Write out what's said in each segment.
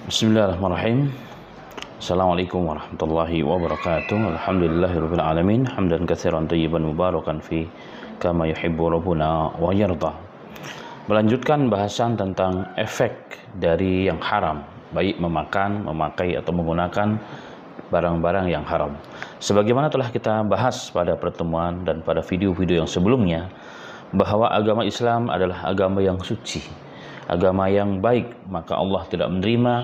Bismillahirrahmanirrahim. Assalamualaikum warahmatullahi wabarakatuh. Alhamdulillahirabbil alamin, hamdan katsiran thayyiban mubarakan fi kama yuhibbu rabbuna wa yarda. Melanjutkan bahasan tentang efek dari yang haram, baik memakan, memakai atau menggunakan barang-barang yang haram. Sebagaimana telah kita bahas pada pertemuan dan pada video-video yang sebelumnya, bahwa agama Islam adalah agama yang suci, agama yang baik, maka Allah tidak menerima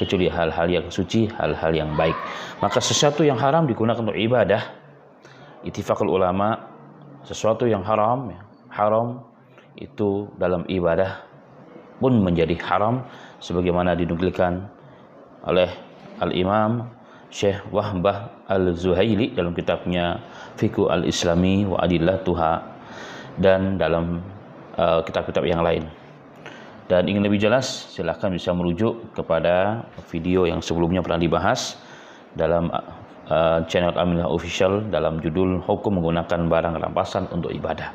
kecuali hal-hal yang suci, hal-hal yang baik. Maka sesuatu yang haram digunakan untuk ibadah, ittifaqul ulama, sesuatu yang haram itu dalam ibadah pun menjadi haram, sebagaimana dinukilkan oleh Al-Imam Syekh Wahbah Al-Zuhaili dalam kitabnya Fiqh Al-Islami wa Adillatuha, dan dalam kitab-kitab yang lain. Dan ingin lebih jelas, silahkan bisa merujuk kepada video yang sebelumnya pernah dibahas dalam channel Aminah Official dalam judul Hukum Menggunakan Barang Rampasan untuk Ibadah.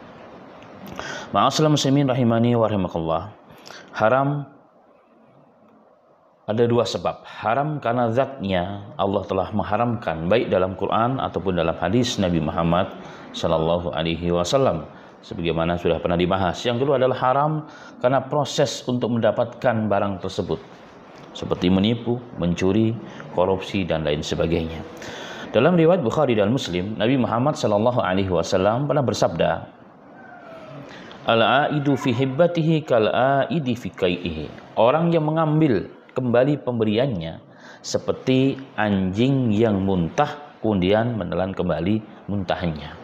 Ma'asyiral muslimin rahimani wa rahimakumullah. Haram ada dua sebab. Haram karena zatnya Allah telah mengharamkan, baik dalam Quran ataupun dalam hadis Nabi Muhammad sallallahu alaihi wasallam, sebagaimana sudah pernah dibahas. Yang kedua adalah haram karena proses untuk mendapatkan barang tersebut, seperti menipu, mencuri, korupsi, dan lain sebagainya. Dalam riwayat Bukhari dan Muslim, Nabi Muhammad sallallahu alaihi wasallam pernah bersabda, "Al-aidu fi hibbatihi kal-aidi fi kai'ihi." Orang yang mengambil kembali pemberiannya seperti anjing yang muntah kemudian menelan kembali muntahannya.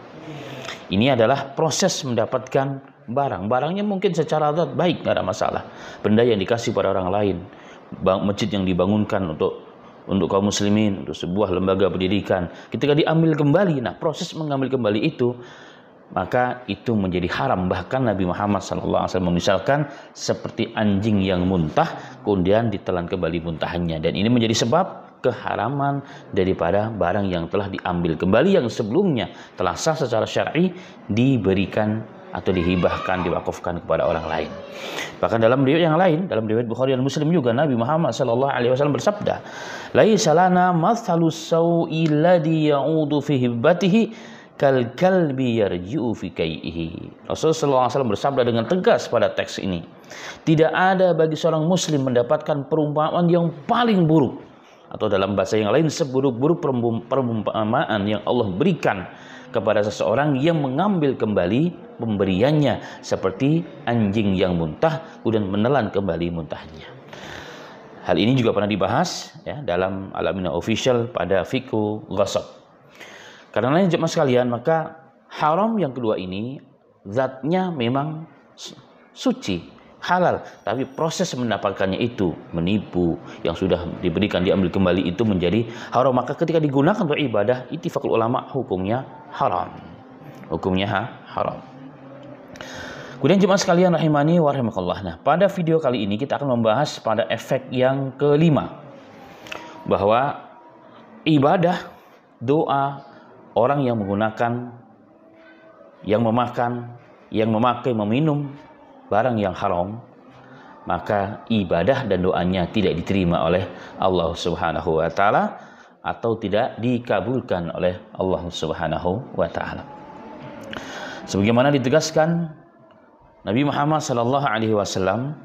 Ini adalah proses mendapatkan barang-barangnya, mungkin secara zat baik, tidak ada masalah. Benda yang dikasih pada orang lain, masjid yang dibangunkan untuk kaum muslimin, untuk sebuah lembaga pendidikan, ketika diambil kembali, nah proses mengambil kembali itu, maka itu menjadi haram. Bahkan Nabi Muhammad SAW memisalkan seperti anjing yang muntah kemudian ditelan kembali muntahannya, dan ini menjadi sebab keharaman daripada barang yang telah diambil kembali, yang sebelumnya telah sah secara syar'i, diberikan atau dihibahkan, diwakafkan kepada orang lain. Bahkan dalam riwayat yang lain, dalam riwayat Bukhari dan Muslim juga, Nabi Muhammad SAW bersabda, "Laisa lana mathalus sau'i alladhi ya'udu fi hibbatihi kal kalbi yarji'u fi kai'ihi." Rasulullah SAW bersabda dengan tegas pada teks ini, tidak ada bagi seorang muslim mendapatkan perumpamaan yang paling buruk, atau dalam bahasa yang lain, seburuk-buruk perumpamaan yang Allah berikan kepada seseorang yang mengambil kembali pemberiannya seperti anjing yang muntah kemudian menelan kembali muntahnya. Hal ini juga pernah dibahas ya, dalam Al-Aminah Official pada Fiqh Ghasab. Karena jemaah sekalian, maka haram yang kedua ini zatnya memang suci, halal, tapi proses mendapatkannya itu menipu, yang sudah diberikan diambil kembali itu menjadi haram. Maka ketika digunakan untuk ibadah, ittifaqul ulama, hukumnya haram. Hukumnya haram. Kemudian jemaah sekalian rahimani wa rahimakumullah. Nah, pada video kali ini kita akan membahas pada efek yang kelima, bahwa ibadah, doa orang yang menggunakan, yang memakan, yang memakai, meminum barang yang haram, maka ibadah dan doanya tidak diterima oleh Allah Subhanahu wa taala, atau tidak dikabulkan oleh Allah Subhanahu wa taala. Sebagaimana ditegaskan Nabi Muhammad sallallahu alaihi wasallam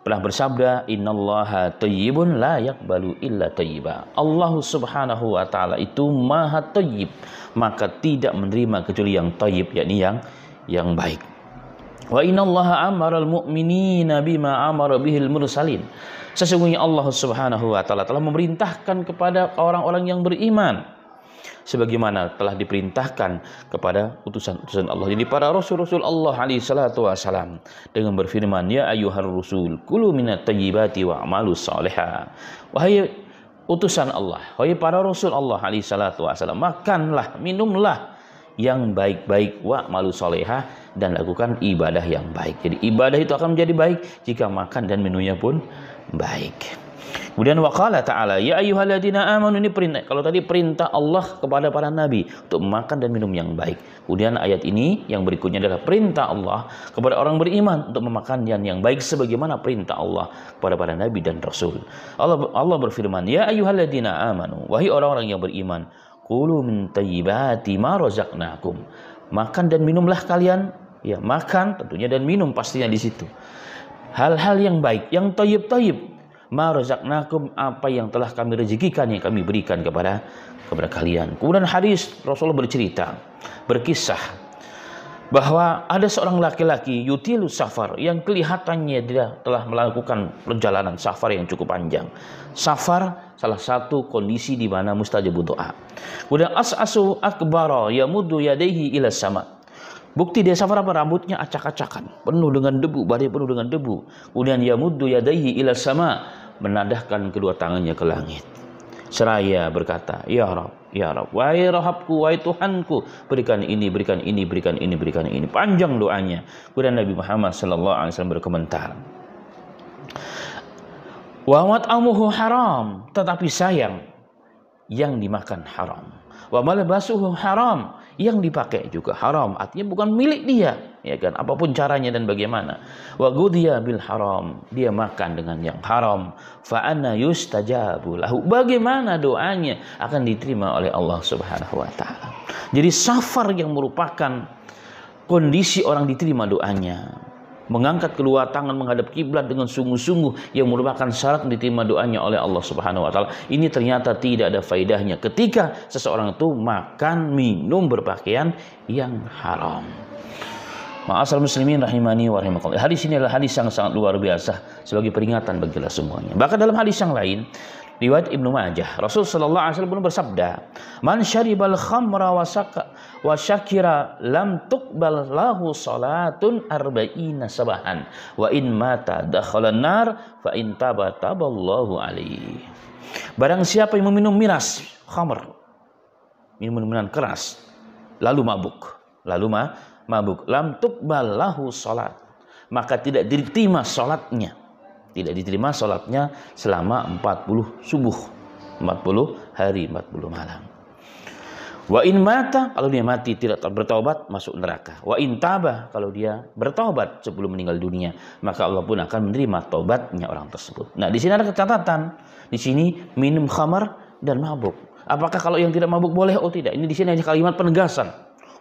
pernah bersabda, "Innallaha thayyibun la yaqbalu illa thayyiba." Allah Subhanahu wa taala itu Maha Thayyib, maka tidak menerima kecuali yang thayyib, yakni yang baik. Wa innallaha amaral mu'minina bima amara bihil mursalin. Sesungguhnya Allah Subhanahu wa taala telah memerintahkan kepada orang-orang yang beriman sebagaimana telah diperintahkan kepada utusan-utusan Allah. Jadi para rasul-rasul Allah alaihi salatu wasalam dengan berfirman, "Ya ayyuhar rusul, kulu minat thayyibati wa'malus shaliha." Wahai utusan Allah, wahai para rasul Allah alaihi salatu wasalam, makanlah, minumlah yang baik-baik, wa malu solehah, dan lakukan ibadah yang baik. Jadi ibadah itu akan menjadi baik jika makan dan minumnya pun baik. Kemudian waqala ta'ala, ya ayyuhalladzina amanu, ini perintah. Kalau tadi perintah Allah kepada para nabi untuk makan dan minum yang baik. Kemudian ayat ini yang berikutnya adalah perintah Allah kepada orang beriman untuk memakan yang baik sebagaimana perintah Allah kepada para nabi dan rasul. Allah berfirman, ya ayyuhalladzina amanu, wahai orang-orang yang beriman, qulu min thayyibati ma razaqnakum. Makan dan minumlah kalian, ya makan tentunya dan minum pastinya di situ. Hal-hal yang baik, yang thayyib, ma razaqnakum, apa yang telah kami rezekikan, yang kami berikan kepada kalian. Kemudian hadis Rasulullah berkisah bahwa ada seorang laki-laki yutilu safar, yang kelihatannya dia telah melakukan perjalanan safar yang cukup panjang. Safar salah satu kondisi di mana mustajabud doa. Kemudian as'asu akbara yamuddu yadayhi ila sama. Bukti dia safar apa? Rambutnya acak-acakan, penuh dengan debu, badannya penuh dengan debu. Kemudian yamuddu yadayhi ila sama, menadahkan kedua tangannya ke langit. Seraya berkata, ya Rabb, wahai Rahabku, wahai Tuhanku, berikan ini, berikan ini, berikan ini, berikan ini. Panjang doanya. Kemudian Nabi Muhammad SAW berkomentar, wa mat'amuhu haram, tetapi sayang yang dimakan haram. Wa malbasuhu haram, yang dipakai juga haram, artinya bukan milik dia, ya kan, apapun caranya dan bagaimana. Wa ghudhiya bil haram, dia makan dengan yang haram. Fa anna yustajabu lahu, bagaimana doanya akan diterima oleh Allah Subhanahu wa taala. Jadi safar yang merupakan kondisi orang diterima doanya, mengangkat kedua tangan menghadap kiblat dengan sungguh-sungguh, yang merupakan syarat diterima doanya oleh Allah Subhanahu wa taala. Ini ternyata tidak ada faedahnya ketika seseorang itu makan, minum, berpakaian yang haram. Ma'asal muslimin rahimani wa rahimakumullah. Hadis ini adalah hadis yang sangat luar biasa sebagai peringatan bagi kita semuanya. Bahkan dalam hadis yang lain, riwayat Ibnu Majah, Rasul sallallahu alaihi wasallam bersabda, "Man syaribal khamra wa syakira lam tuqbal lahu salatun arba'ina sabahan wa in mata dakhalan nar fa in taba taballahu alaihi." Barang siapa yang meminum miras, khamr, minuman keras, lalu mabuk, lam tuqbal lahu salat, maka tidak diterima salatnya. Tidak diterima salatnya selama 40 subuh, 40 hari, 40 malam. Wa in mata, kalau dia mati tidak bertaubat, masuk neraka. Wa in tabah, kalau dia bertaubat sebelum meninggal dunia, maka Allah pun akan menerima taubatnya orang tersebut. Nah, di sini ada catatan. Di sini minum khamar dan mabuk. Apakah kalau yang tidak mabuk boleh? Oh tidak. Ini di sini hanya kalimat penegasan.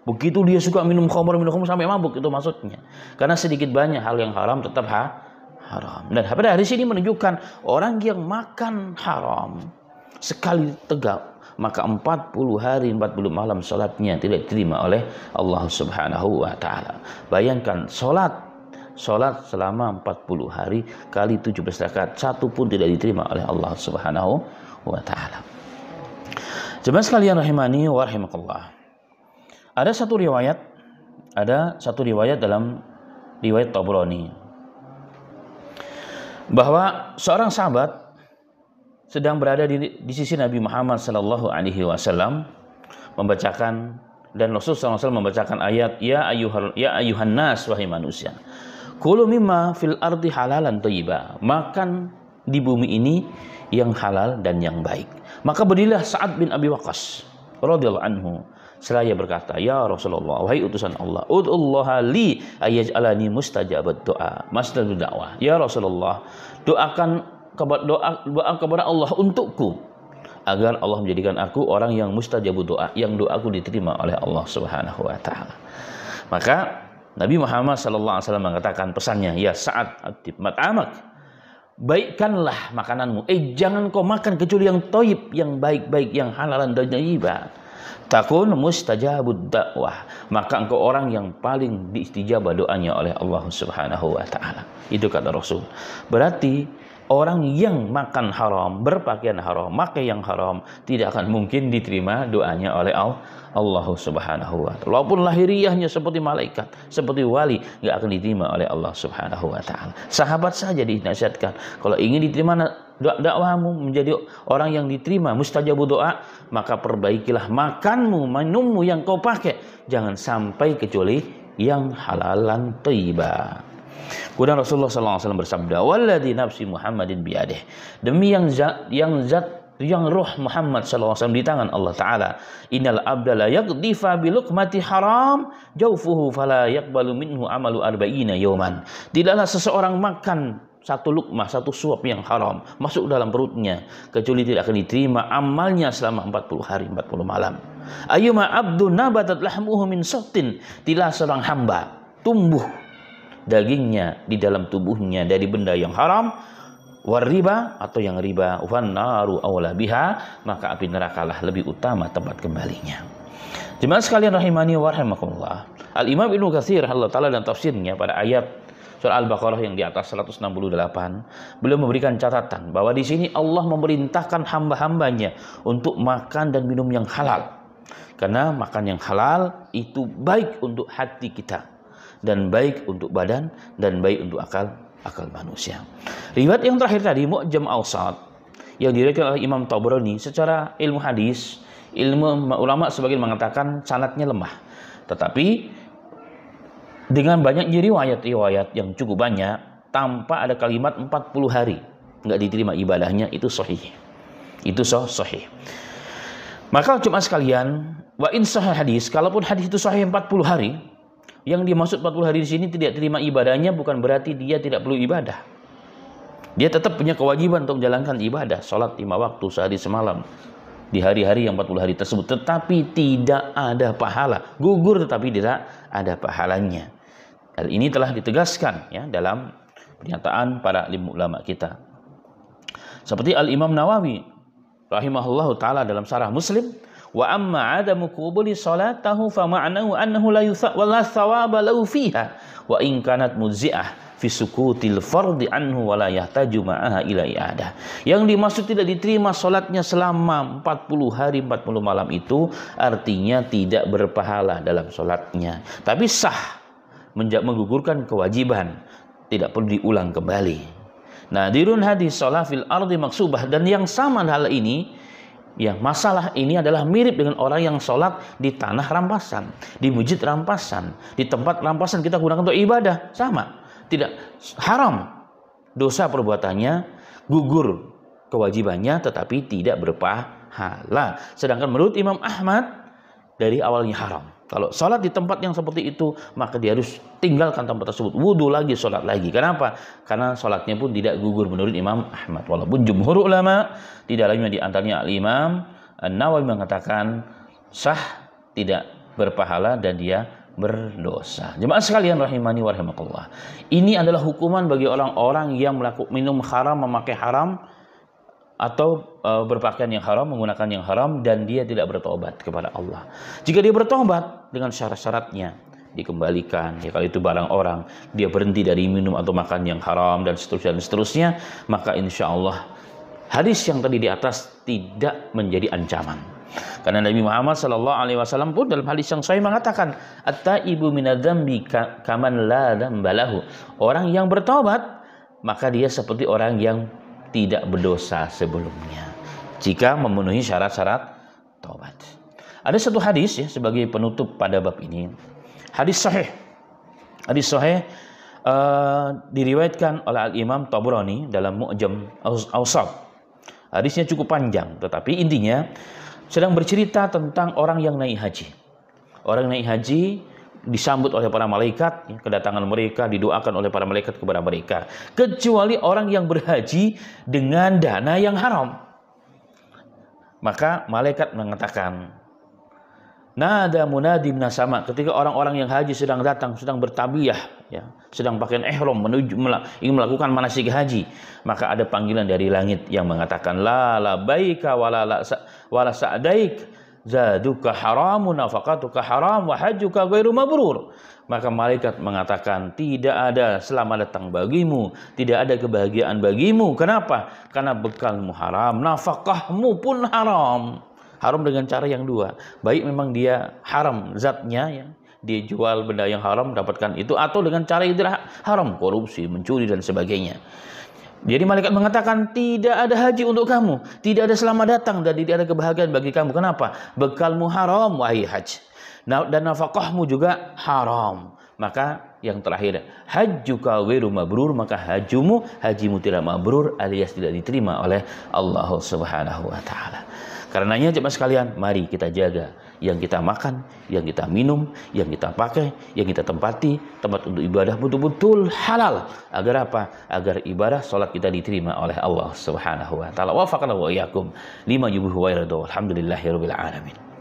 Begitu dia suka minum khamar sampai mabuk, itu maksudnya. Karena sedikit banyak hal yang haram tetap haram. Dan pada hari ini menunjukkan orang yang makan haram sekali tegak, maka 40 hari 40 malam salatnya tidak diterima oleh Allah Subhanahu wa taala. Bayangkan salat selama 40 hari kali 17 rakaat, satu pun tidak diterima oleh Allah Subhanahu wa taala. Jemaah sekalian rahimani wa rahimakumullah. Ada satu riwayat dalam riwayat Tabrani bahwa seorang sahabat sedang berada di sisi Nabi Muhammad sallallahu alaihi wasallam membacakan, dan Rasulullah SAW membacakan ayat ya ayuhan nas, wahai manusia, kulu mimma fil ardi halalan thayyiba, makan di bumi ini yang halal dan yang baik. Maka berdirilah Sa'ad bin Abi Waqqas radhiyallahu anhu seraya berkata, ya Rasulullah, wahai utusan Allah, ud'ullaha li ayyaj'alani mustajabat doa, masdar dakwah. Ya Rasulullah, doa kepada Allah untukku agar Allah menjadikan aku orang yang mustajabud doa, yang doaku diterima oleh Allah Subhanahu wa taala. Maka Nabi Muhammad sallallahu alaihi wasallam mengatakan pesannya, ya Sa'ad, atib mat'amak, baikkanlah makananmu, jangan kau makan kecuali yang thayyib, yang baik-baik, yang halalan dan thayyibah. Takun mustajabud dakwah, maka engkau orang yang paling diistijabah doanya oleh Allah Subhanahu wa taala. Itu kata Rasul. Berarti orang yang makan haram, berpakaian haram, makai yang haram, tidak akan mungkin diterima doanya oleh Allah Subhanahu wa taala. Walaupun lahiriahnya seperti malaikat, seperti wali, enggak akan diterima oleh Allah Subhanahu wa taala. Sahabat saja dinasihatkan, kalau ingin diterima dakwahmu, menjadi orang yang diterima mustajabud doa, maka perbaikilah makanmu, minummu yang kau pakai, jangan sampai kecuali yang halalan thayyibah. Kemudian Rasulullah SAW bersabda, "Walladzi nafsi Muhammadin biyadih." Demi yang ruh Muhammad SAW di tangan Allah Ta'ala. Innal abda la yaqdifa bi luqmati haram jawfuhu fala yaqbalu minhu amalu arba'ina yawman. Tidaklah seseorang makan satu lukmah, satu suap yang haram masuk dalam perutnya kecuali tidak akan diterima amalnya selama 40 hari 40 malam. Ayyuma abdun nabatat lahmuhu min saftin. Tidaklah seorang hamba tumbuh dagingnya di dalam tubuhnya dari benda yang haram, wariba atau yang riba, wan naru aula biha, maka api nerakalah lebih utama tempat kembalinya. Jemaah sekalian rahimani wa rahimakumullah. Al-Imam Ibnu Katsir Allah Ta'ala dan tafsirnya pada ayat surah Al-Baqarah yang di atas 168, beliau memberikan catatan bahwa di sini Allah memerintahkan hamba-hambanya untuk makan dan minum yang halal. Karena makan yang halal itu baik untuk hati kita, dan baik untuk badan, dan baik untuk akal manusia. Riwayat yang terakhir tadi, Mu'jam Awsat, yang diriwayatkan oleh Imam Tabrani, secara ilmu hadis, ilmu ulama sebagian mengatakan sanadnya lemah. Tetapi dengan banyaknya riwayat-riwayat yang cukup banyak, tanpa ada kalimat 40 hari nggak diterima ibadahnya, itu sahih. Itu sahih. Maka cuma sekalian, wa in sahih hadis, kalaupun hadis itu sahih 40 hari, yang dimaksud 40 hari di sini tidak terima ibadahnya bukan berarti dia tidak perlu ibadah. Dia tetap punya kewajiban untuk menjalankan ibadah, salat 5 waktu sehari semalam di hari-hari yang 40 hari tersebut, tetapi tidak ada pahala, gugur tetapi tidak ada pahalanya. Hal ini telah ditegaskan ya dalam pernyataan para ulama kita. Seperti Al-Imam Nawawi rahimahullahu taala dalam Syarah Muslim, wa amma adamu qubuli salatahu fa ma'nahu annahu la thawaba lahu fiha wa in kanat muzzi'ah fi sukutil fardhi anhu wa la yahtaju ma'aha ila i'adah. Yang dimaksud tidak diterima salatnya selama 40 hari 40 malam itu artinya tidak berpahala dalam salatnya, tapi sah, menggugurkan kewajiban, tidak perlu diulang kembali. Nadirun hadis shalah fil ardi maksubah, dan yang sama hal ini, ya masalah ini adalah mirip dengan orang yang sholat di tanah rampasan, di masjid rampasan, di tempat rampasan kita gunakan untuk ibadah, sama, tidak haram dosa perbuatannya, gugur kewajibannya, tetapi tidak berpahala. Sedangkan menurut Imam Ahmad dari awalnya haram. Kalau sholat di tempat yang seperti itu, maka dia harus tinggalkan tempat tersebut, wudu lagi, sholat lagi. Kenapa? Karena sholatnya pun tidak gugur menurut Imam Ahmad. Walaupun jumhur ulama, di dalamnya di antaranya Al-Imam An-Nawawi mengatakan sah, tidak berpahala, dan dia berdosa. Jemaah sekalian rahimani wa rahimakumullah. Ini adalah hukuman bagi orang-orang yang melakukan minum haram, memakai haram, atau berpakaian yang haram, menggunakan yang haram, dan dia tidak bertobat kepada Allah. Jika dia bertobat dengan syarat-syaratnya, dikembalikan, ya kalau itu barang orang, dia berhenti dari minum atau makan yang haram, dan seterusnya, maka insya Allah hadis yang tadi di atas tidak menjadi ancaman. Karena Nabi Muhammad SAW pun dalam hadis yang sahih mengatakan, at-taibu minadz-dzambi kaman la dzambalahu. Orang yang bertobat, maka dia seperti orang yang tidak berdosa sebelumnya, jika memenuhi syarat-syarat taubat. Ada satu hadis ya sebagai penutup pada bab ini. Hadis sahih. Hadis sahih diriwayatkan oleh Al-Imam Tabrani dalam Mu'jam Awsat. Hadisnya cukup panjang, tetapi intinya sedang bercerita tentang orang yang naik haji. Orang naik haji disambut oleh para malaikat, kedatangan mereka didoakan oleh para malaikat kepada mereka, kecuali orang yang berhaji dengan dana yang haram. Maka malaikat mengatakan, nada munadi minas sama, ketika orang-orang yang haji sedang datang, sedang bertabiyah, ya, sedang pakaian ihram menuju ingin melakukan manasik haji, maka ada panggilan dari langit yang mengatakan, la labaika wala sa'daik, zaduka haramu nafaqatuka haram wa hajjuka ghairu mabrur. Maka malaikat mengatakan, tidak ada selamat datang bagimu, tidak ada kebahagiaan bagimu. Kenapa? Karena bekalmu haram, nafkahmu pun haram. Haram dengan cara yang dua, baik memang dia haram zatnya, ya, dia jual benda yang haram dapatkan itu, atau dengan cara yang tidak haram, korupsi, mencuri dan sebagainya. Jadi malaikat mengatakan, tidak ada haji untuk kamu, tidak ada selamat datang, dan tidak ada kebahagiaan bagi kamu. Kenapa? Bekalmu haram, wahai haji. Dan nafkahmu juga haram. Maka yang terakhir, hajjuka ghairu mabrur, maka hajimu tidak mabrur alias tidak diterima oleh Allah Subhanahu wa taala. Karenanya jemaah sekalian, mari kita jaga yang kita makan, yang kita minum, yang kita pakai, yang kita tempati, tempat untuk ibadah betul-betul halal. Agar apa? Agar ibadah salat kita diterima oleh Allah Subhanahu wa taala. Wafaqana wa iyyakum lima yuhibbu wa yarda. Alhamdulillahirabbil alamin.